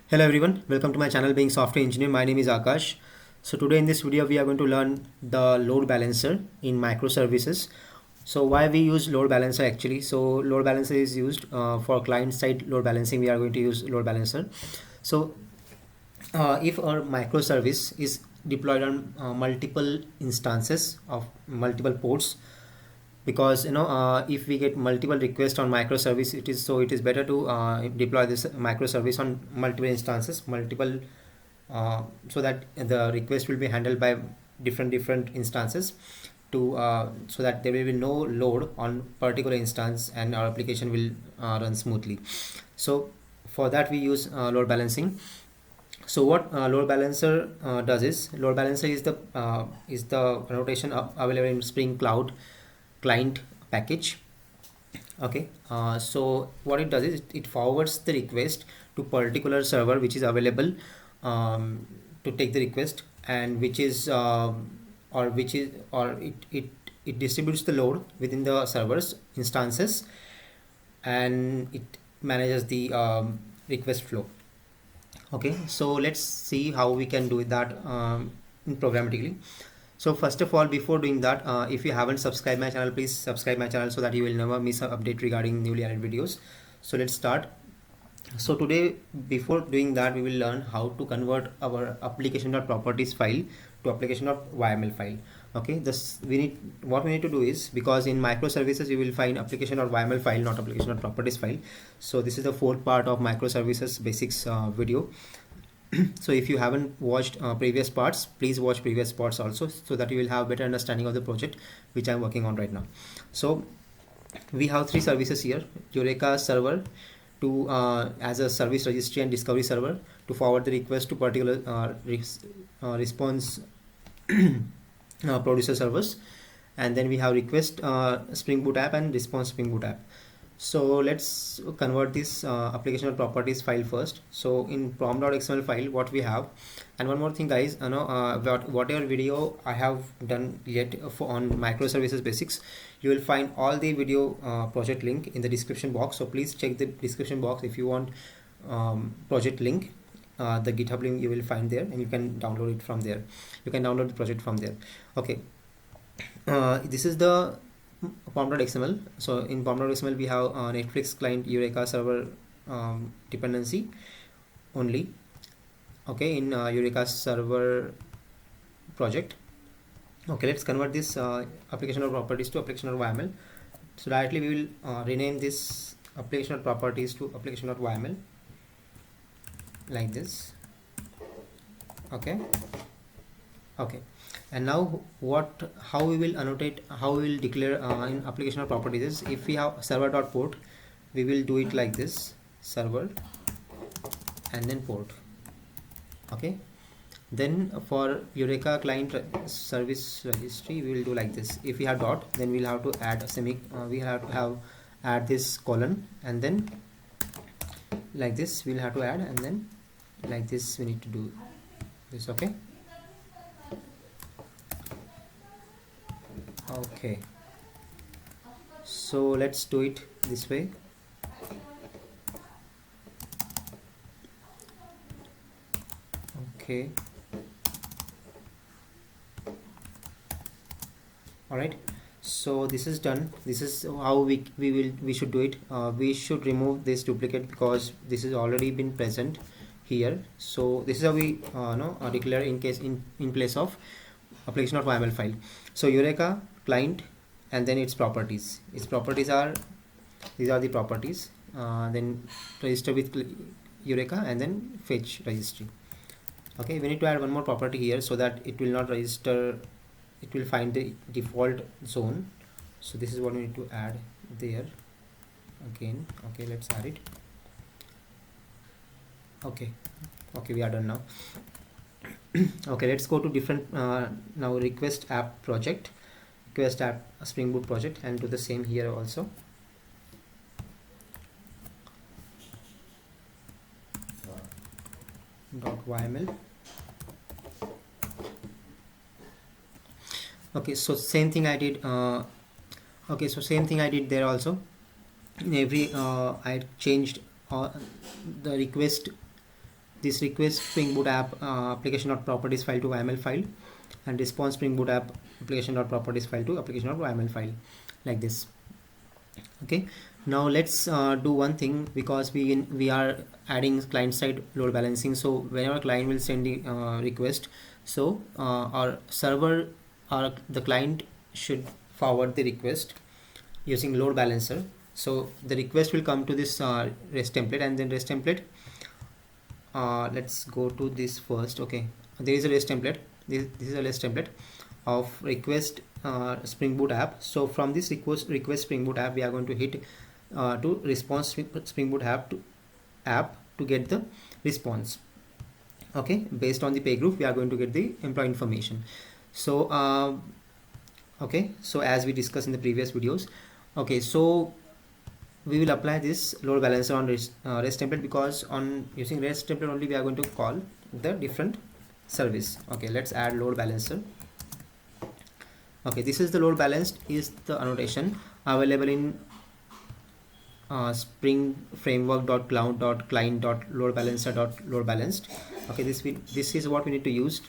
Hello everyone, welcome to my channel Being Software Engineer. My name is Akash. So today in this video we are going to learn the load balancer in microservices. So why we use load balancer actually? So load balancer is used for client side load balancing. We are going to use load balancer. So if our microservice is deployed on multiple instances of multiple ports, because if we get multiple requests on microservice, it is better to deploy this microservice on multiple instances, multiple so that the request will be handled by different instances to so that there will be no load on particular instance and our application will run smoothly. So for that we use load balancing. So what load balancer does is, load balancer is the annotation available in Spring Cloud client package. Okay, so what it does is it forwards the request to particular server which is available to take the request, and which is or which is or it distributes the load within the server's instances, and it manages the request flow. Okay, so let's see how we can do that programmatically. So first of all, before doing that, if you haven't subscribed my channel, please subscribe my channel so that you will never miss an update regarding newly added videos. So let's start. So today, before doing that, we will learn how to convert our application.properties file to application.yml file. Okay, this what we need to do is, because in microservices you will find application.yml file, not application.properties file. So this is the fourth part of microservices basics video. So if you haven't watched previous parts, please watch previous parts also, so that you will have better understanding of the project which I'm working on right now. So we have three services here: Eureka server to as a service registry, and discovery server to forward the request to particular response producer servers, and then we have request Spring Boot app and response Spring Boot app. So let's convert this application properties file first. So in prom.xml file, what we have, and one more thing guys, whatever video I have done yet on microservices basics, you will find all the video project link in the description box. So please check the description box if you want project link. The GitHub link you will find there, and you can download it from there. You can download the project from there. Okay, this is the pom.xml. So in pom.xml we have Netflix client Eureka server dependency only. Okay, in Eureka server project. Okay, let's convert this application or properties to application or YML. So directly we will rename this application or properties to application or YML like this. Okay, and now how we will annotate, how we will declare in application or properties is, if we have server.port, we will do it like this: server and then port. Okay, then for Eureka client service registry we will do like this: if we have dot, then we'll have to add a we have to have add this colon, and then like this we'll have to add, and then like this we need to do this. Okay, okay, so let's do it this way. Okay, all right, so this is done. This is how we should do it. We should remove this duplicate because this is already been present here. So this is how we declare in place of application of YML file. So Eureka client, and then its properties. Its properties are, these are the properties. Then register with Eureka, and then fetch registry. Okay, we need to add one more property here so that it will not register, it will find the default zone. So this is what we need to add there again. Okay, let's add it. Okay, we are done now. Okay, let's go to different now request app project, request app Spring Boot project, and do the same here also. .yml. Okay, so same thing I did. Okay, so same thing I did there also. In every I changed the request this request Spring Boot app application.properties file to YAML file, and response Spring Boot app application.properties file to application.yml file, like this. Okay, now let's do one thing, because we are adding client side load balancing. So whenever client will send the request, so our server or the client should forward the request using load balancer. So the request will come to this REST template, and then REST template, let's go to this first. Okay, there is a REST template. This is a REST template of request Spring Boot app. So from this request Spring Boot app, we are going to hit to response Spring Boot app to get the response. Okay, based on the pay group, we are going to get the employee information. So okay, so as we discussed in the previous videos, okay, so we will apply this load balancer on REST template, because on using REST template only we are going to call the different service. Okay, let's add load balancer. Okay, this is the load balanced is the annotation available in spring framework.cloud.client.load-balancer.load-balanced. Okay, this is what we need to use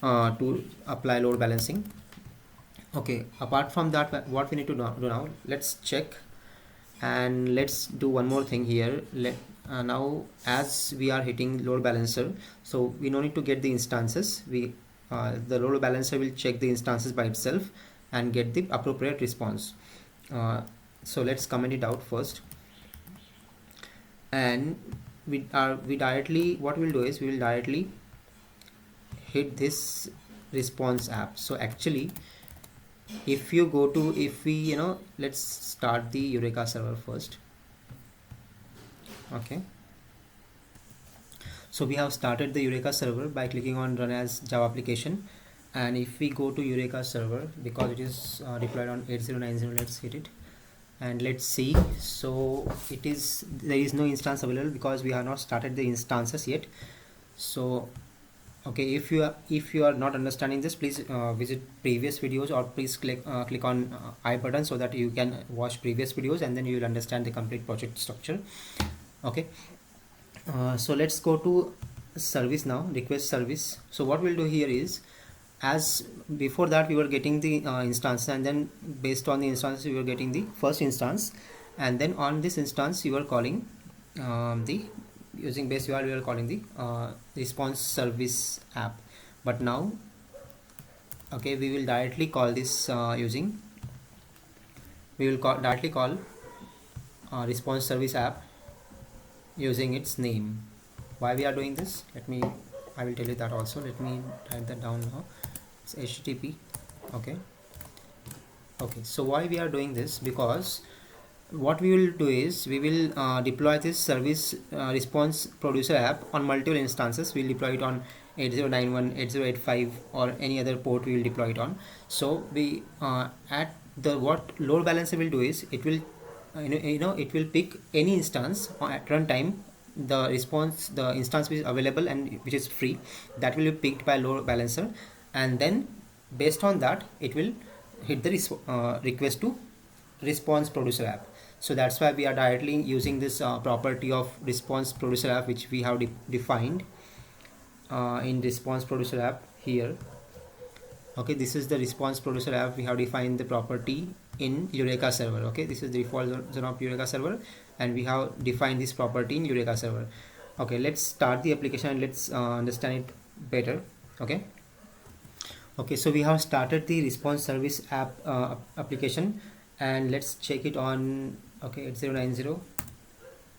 to apply load balancing. Okay, apart from that, what we need to do now, let's check, and let's do one more thing here. Now as we are hitting load balancer, so we no need to get the instances. The load balancer will check the instances by itself and get the appropriate response. So let's comment it out first, and we directly, what we'll do is we will directly hit this response app. So actually, if you go to, if we let's start the Eureka server first. Okay, so we have started the Eureka server by clicking on run as Java application, and if we go to Eureka server, because it is deployed on 8090, let's hit it and let's see. So there is no instance available because we have not started the instances yet. So okay, if you are not understanding this, please visit previous videos, or please click on I button, so that you can watch previous videos, and then you will understand the complete project structure. Okay, so let's go to service now, request service. So what we'll do here is, as before that we were getting the instance, and then based on the instance we were getting the first instance, and then on this instance you are calling the using base URL, we are calling the response service app. But now, okay, we will directly call this directly call response service app using its name. Why we are doing this, I will tell you that also. Let me type that down now. It's HTTP. Okay, so why we are doing this, because what we will do is we will deploy this service response producer app on multiple instances. We'll deploy it on 8091, 8085, or any other port we will deploy it on. So we at the what load balancer will do is, it will it will pick any instance at runtime, the instance which is available and which is free, that will be picked by load balancer, and then based on that it will hit the request to response producer app. So that's why we are directly using this property of response producer app, which we have defined in response producer app here. Okay, this is the response producer app. We have defined the property in Eureka server. Okay, this is the default zone of Eureka server, and we have defined this property in Eureka server. Okay, let's start the application and let's understand it better. Okay, so we have started the response service app application, and let's check it on 8090.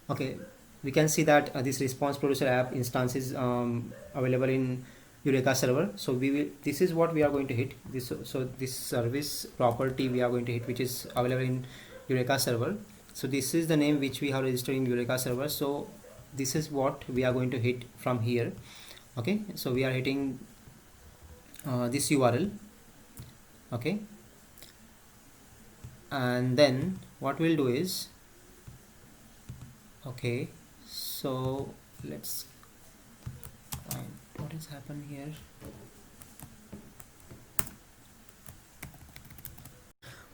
Okay, we can see that this response producer app instance is available in Eureka server. So this is what we are going to hit this. So this service property we are going to hit, which is available in Eureka server. So this is the name which we have registered in Eureka server. So this is what we are going to hit from here. Okay, so we are hitting this URL. Okay, and then what we'll do is, okay, so let's find what has happened here.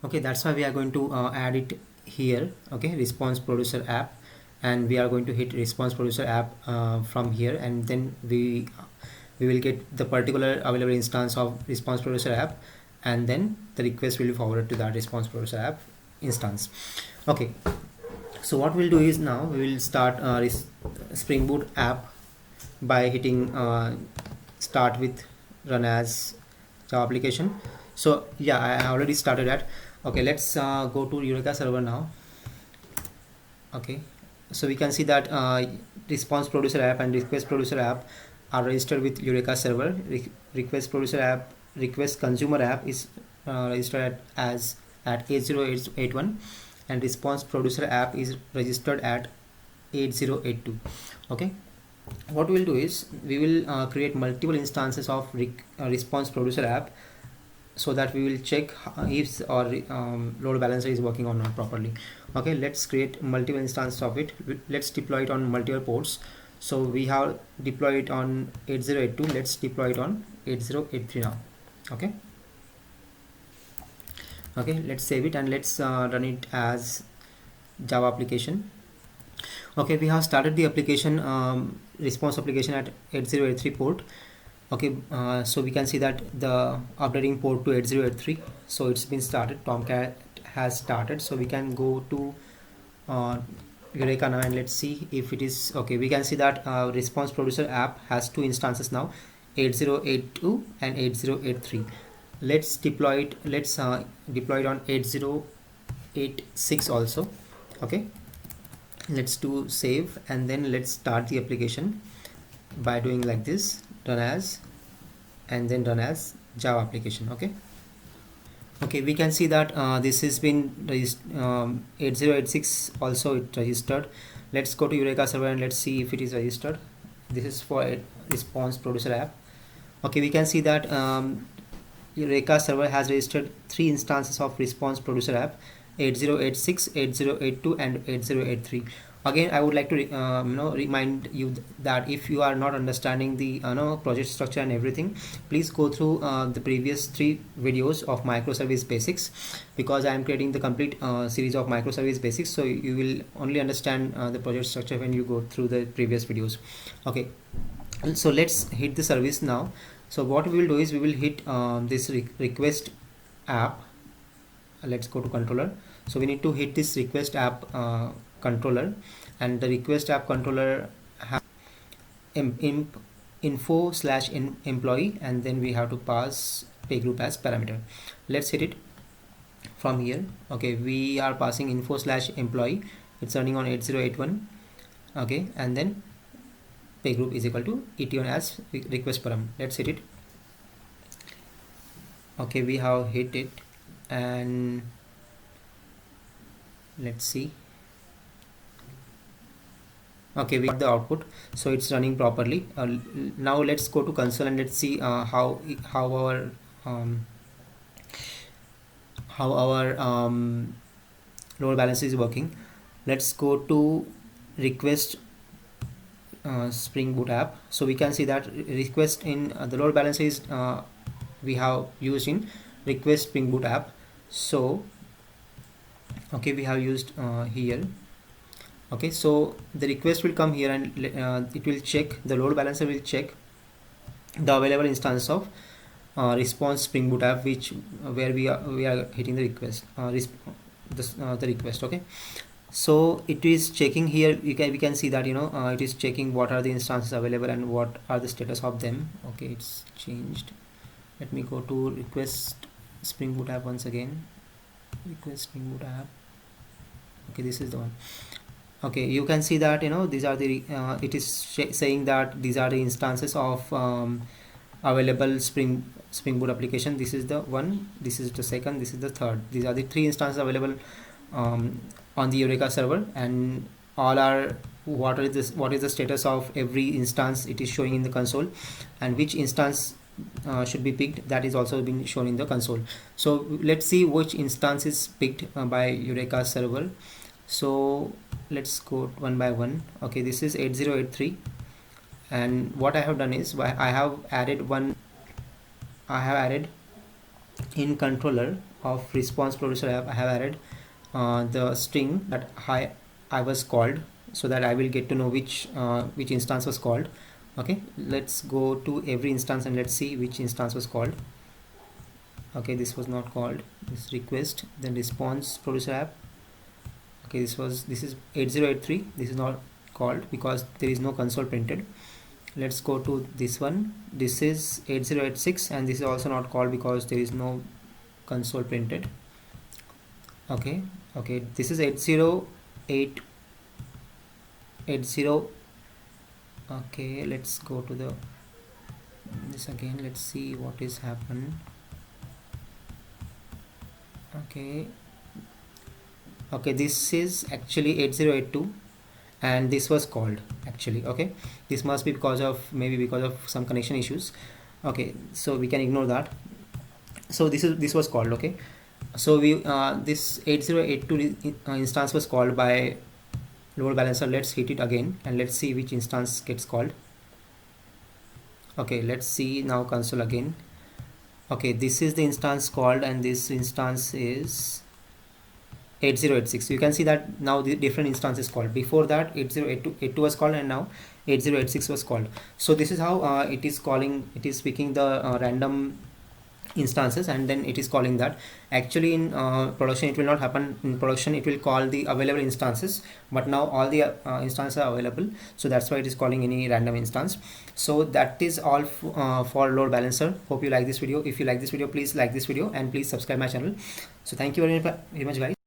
Okay, that's why we are going to add it here. Okay, response producer app, and we are going to hit response producer app from here, and then we will get the particular available instance of response producer app, and then the request will be forwarded to that response producer app instance. Okay, so what we'll do is now we will start Spring Boot app by hitting start with run as Java application. So yeah, I already started that. Okay, let's go to Eureka server now. Okay, so we can see that response producer app and request producer app are registered with Eureka server. Request producer app, request consumer app is registered at 80881, and response producer app is registered at 8082. Okay, what we'll do is we will create multiple instances of response producer app, so that we will check if our load balancer is working or not properly. Okay, let's create multiple instances of it. Let's deploy it on multiple ports. So we have deployed it on 8082. Let's deploy it on 8083 now. Okay, okay, let's save it and let's run it as Java application. Okay, we have started the application, response application at 8083 port. Okay, so we can see that the updating port to 8083, so it's been started. Tomcat has started, so we can go to Eureka now and let's see if it is okay. We can see that response producer app has two instances now, 8082 and 8083. Let's deploy it. Let's deploy it on 8086 also. Okay, let's do save, and then let's start the application by doing like this, run as, and then run as Java application. Okay, okay, we can see that this has been 8086 also it registered. Let's go to Eureka server and let's see if it is registered. This is for a response producer app. Okay, we can see that Eureka server has registered 3 instances of response producer app, 8086, 8082 and 8083. Again, I would like to remind you that if you are not understanding the project structure and everything, please go through the previous 3 videos of microservice basics, because I am creating the complete series of microservice basics, so you will only understand the project structure when you go through the previous videos. Okay, so let's hit the service now. So what we will do is we will hit this request app. Let's go to controller. So we need to hit this request app controller, and the request app controller have info/employee, and then we have to pass pay group as parameter. Let's hit it from here. Okay, we are passing info/employee. It's running on 8081. Okay, and then pay group is equal to ET1 as request param. Let's hit it. Okay, we have hit it, and let's see. Okay, we got the output, so it's running properly. Now let's go to console and let's see how our load balancer is working. Let's go to request Spring Boot app. So we can see that request in the load balancer is we have used in request Spring Boot app. So okay, we have used here. Okay, so the request will come here, and it will check, the load balancer will check the available instance of response Spring Boot app, where we are hitting the request, the request. Okay, so it is checking here. We can see that it is checking what are the instances available and what are the status of them. Okay, it's changed. Let me go to request Spring Boot app once again. Request Spring Boot app. Okay, this is the one. Okay, you can see that these are the it is saying that these are the instances of available Spring Boot application. This is the one, this is the second, this is the third. These are the 3 instances available on the Eureka server, and all are what is the status of every instance. It is showing in the console, and which instance should be picked, that is also being shown in the console. So let's see which instance is picked by Eureka server. So let's go one by one. Okay, this is 8083, and what I have done is I have added in controller of response producer app. I have added the string that I was called so that I will get to know which instance was called. Okay, let's go to every instance and let's see which instance was called. Okay, this was not called. This request, then response producer app. Okay, this is 8083. This is not called because there is no console printed. Let's go to this one. This is 8086 and this is also not called because there is no console printed. Okay, this is 80880. Okay, let's go to this again. Let's see what is happened. Okay, this is actually 8082 and this was called actually. Okay, this must be maybe because of some connection issues. Okay, so we can ignore that. So this was called. Okay, so this 8082 instance was called by load balancer. Let's hit it again and let's see which instance gets called. Okay, let's see now console again. Okay, this is the instance called and this instance is 8086. You can see that now the different instance is called. Before that 8082 was called and now 8086 was called. So this is how it is calling, it is picking the random instances and then it is calling that. Actually in production it will not happen. In production it will call the available instances, but now all the instances are available, so that's why it is calling any random instance. So that is all for load balancer. Hope you like this video. If you like this video, please like this video and please subscribe my channel. So thank you very much guys.